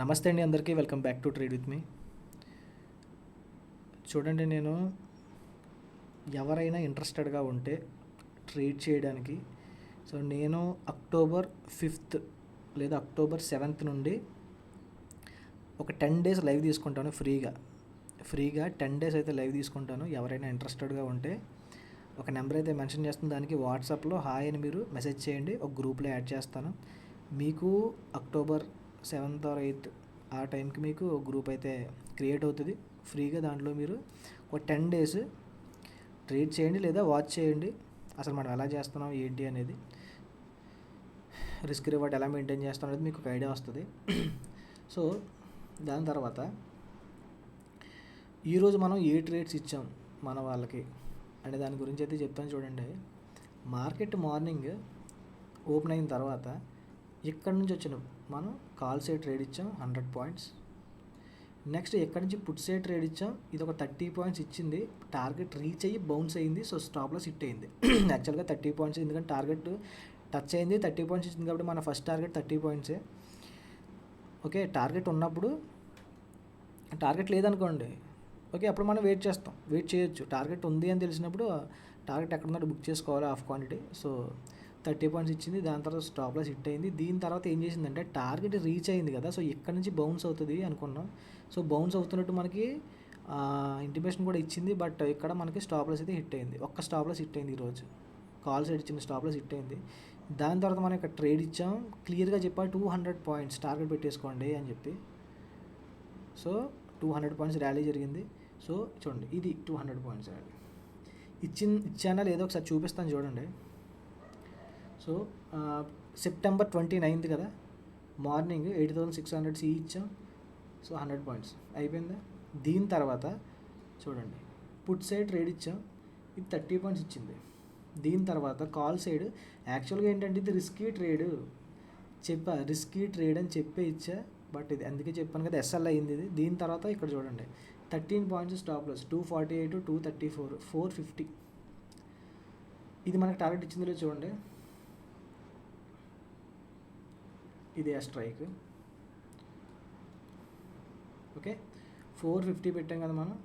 నమస్తే అండి అందరికీ. Welcome back to trade with me. చూడండి, నేను ఎవరైనా ఇంట్రెస్టెడ్గా ఉంటే ట్రేడ్ చేయడానికి, నేను అక్టోబర్ 5th లేదా అక్టోబర్ 7th నుండి ఒక 10 days లైవ్ తీసుకుంటాను. ఫ్రీగా 10 days అయితే లైవ్ తీసుకుంటాను. ఎవరైనా ఇంట్రెస్టెడ్గా ఉంటే ఒక నెంబర్ అయితే మెన్షన్ చేస్తుంది, దానికి వాట్సాప్లో హాయ్ అని మీరు మెసేజ్ చేయండి, ఒక గ్రూప్లో యాడ్ చేస్తాను. మీకు అక్టోబర్ 7th or 8th ఆ టైంకి మీకు గ్రూప్ అయితే క్రియేట్ అవుతుంది ఫ్రీగా. దాంట్లో మీరు ఒక 10 days ట్రేడ్ చేయండి లేదా వాచ్ చేయండి, అసలు మనం ఎలా చేస్తున్నాం ఏంటి అనేది, రిస్క్ రివార్డ్ ఎలా మెయింటైన్ చేస్తాం అనేది మీకు ఒక ఐడియా వస్తుంది. సో దాని తర్వాత ఈరోజు మనం ఏ ట్రేడ్స్ ఇచ్చాం మన వాళ్ళకి అనే దాని గురించి అయితే చెప్తాను. చూడండి, మార్కెట్ మార్నింగ్ ఓపెన్ అయిన తర్వాత ఇక్కడ నుంచి వచ్చిన మనం కాల్ సైడ్ ట్రేడ్ ఇచ్చాం 100 points. నెక్స్ట్ ఎక్కడి నుంచి పుట్ సైడ్ ట్రేడ్ ఇచ్చాం, ఇది ఒక 30 points ఇచ్చింది, టార్గెట్ రీచ్ అయ్యి బౌన్స్ అయ్యింది. సో స్టాప్ లాస్ హిట్ అయింది. యాక్చువల్గా 30 points, ఎందుకంటే టార్గెట్ టచ్ అయింది, 30 points ఇచ్చింది కాబట్టి మన first target 30 points. Okay, target ఉన్నప్పుడు, టార్గెట్ లేదనుకోండి, ఓకే, అప్పుడు మనం వెయిట్ చేయొచ్చు. టార్గెట్ ఉంది అని తెలిసినప్పుడు టార్గెట్ ఎక్కడ ఉన్నట్టు బుక్ చేసుకోవాలి హాఫ్ క్వాంటిటీ. సో 30 points ఇచ్చింది, దాని తర్వాత స్టాప్ లాస్ హిట్ అయింది. దీని తర్వాత ఏం చేసిందంటే టార్గెట్ రీచ్ అయింది కదా, సో ఇక్కడ నుంచి బౌన్స్ అవుతుంది అనుకున్నాం. సో బౌన్స్ అవుతున్నట్టు మనకి ఇంటిమేషన్ కూడా ఇచ్చింది, బట్ ఇక్కడ మనకి స్టాప్ లాస్ అయితే హిట్ అయింది. ఒక్క స్టాప్ లాస్ హిట్ అయింది ఈరోజు, కాల్ సైడ్ ఇచ్చిన స్టాప్ లాస్ హిట్ అయింది. దాని తర్వాత మనం ఇక్కడ ట్రేడ్ ఇచ్చాం, క్లియర్గా చెప్పాలి 200 points టార్గెట్ పెట్టేసుకోండి అని చెప్పి. సో 200 points ర్యాలీ జరిగింది. సో చూడండి, ఇది 200 points ర్యాలీ ఇచ్చానా లేదో ఒకసారి చూపిస్తాను చూడండి. సో సెప్టెంబర్ 29th కదా, మార్నింగ్ 8600 సి ఇచ్చాం. సో 100 points అయిపోయిందా. దీని తర్వాత చూడండి, పుట్ సైడ్ ట్రేడ్ ఇచ్చాం, ఇది 30 points ఇచ్చింది. దీని తర్వాత కాల్ సైడ్, యాక్చువల్గా ఏంటంటే ఇది రిస్కీ ట్రేడ్ రిస్కీ ట్రేడ్ అని చెప్పే ఇచ్చా, బట్ ఇది అందుకే చెప్పాను కదా ఎస్ఎల్ అయింది ఇది. దీని తర్వాత ఇక్కడ చూడండి 13 points స్టాప్ లాస్, 248, 234, 450. ఇది మనకి టార్గెట్ ఇచ్చింది లేదు చూడండి, ఇది ఆ స్ట్రైక్. ఓకే, 450 పెట్టాం కదా మనం.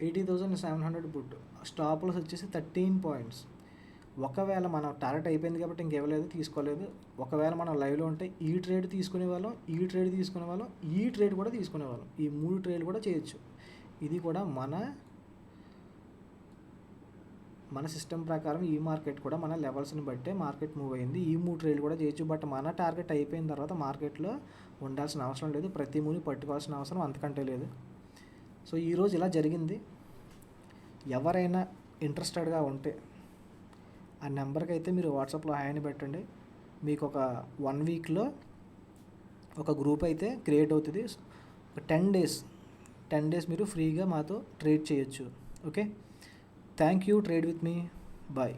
$80,700 పుట్, స్టాప్ లాస్ వచ్చేసి 13 points. ఒకవేళ మనం టార్గెట్ అయిపోయింది కాబట్టి ఇంకేవలేదు, తీసుకోలేదు. ఒకవేళ మనం లైవ్లో ఉంటే ఈ ట్రేడ్ తీసుకునే వాళ్ళం, ఈ ట్రేడ్ తీసుకునే వాళ్ళం, ఈ ట్రేడ్ కూడా తీసుకునే వాళ్ళం, ఈ 3 ట్రేడ్లు కూడా చేయొచ్చు. ఇది కూడా మన సిస్టమ్ ప్రకారం ఈ మార్కెట్ కూడా మన లెవెల్స్ని బట్టే మార్కెట్ మూవ్ అయింది. ఈ 3 ట్రేడ్లు కూడా చేయొచ్చు, బట్ మన టార్గెట్ అయిపోయిన తర్వాత మార్కెట్లో ఉండాల్సిన అవసరం లేదు, ప్రతి మూవ్ని పట్టుకోవాల్సిన అవసరం అంతకంటే లేదు. సో ఈరోజు ఇలా జరిగింది. ఎవరైనా ఇంట్రెస్టెడ్గా ఉంటే ఆ నెంబర్కి అయితే మీరు వాట్సాప్లో హాయ్ అని పెట్టండి, మీకు ఒక 1 weekలో ఒక గ్రూప్ అయితే క్రియేట్ అవుతుంది. ఒక 10 days మీరు ఫ్రీగా మాతో ట్రేడ్ చేయొచ్చు. Okay, thank you. Trade with me. Bye.